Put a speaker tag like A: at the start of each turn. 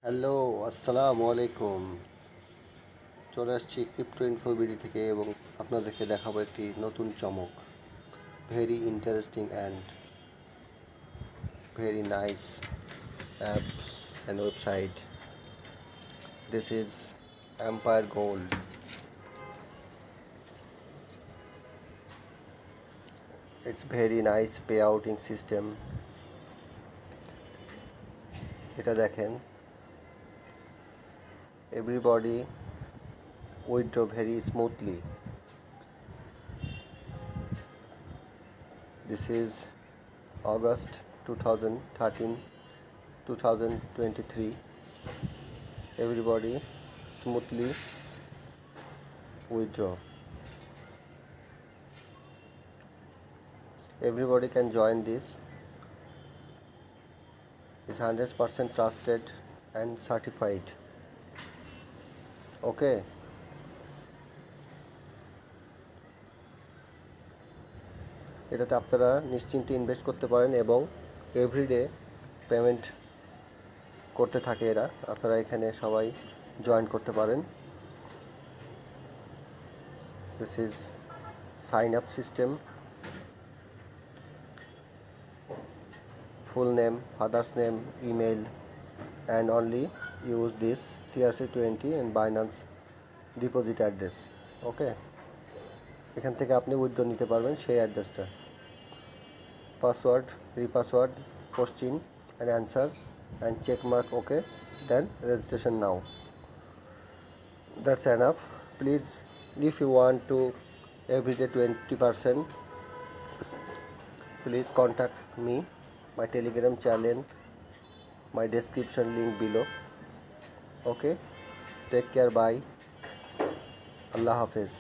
A: Hello, আসসালামু আলাইকুম। চলে আসছি ক্রিপ্টো ইনফো বিডি থেকে এবং আপনাদেরকে দেখাবো একটি নতুন চমক। Very interesting and very nice app and website. This is empire gold. It's very nice pay outing system. এটা দেখেন, everybody withdraw very smoothly. This is August 2013, 2023. Everybody smoothly withdraw. Everybody can join this. It's 100% trusted and certified. Okay. এটাতে আপনারা নিশ্চিন্তে invest করতে পারেন এবং everyday payment করতে থাকে এরা। আপনারা এখানে সবাই জয়েন করতে পারেন। This is sign up system. Full name, father's name, email, and only use this TRC20 and Binance deposit address. Okay. এখান থেকে আপনি উইথড্র নিতে পারবেন সেই অ্যাড্রেসটা। Password, repassword, question and answer and check mark okay, then registration now. That's enough. Please, if you want to everyday 20%, please contact me, my Telegram channel, my description link below. Okay, take care, bye, Allah Hafiz.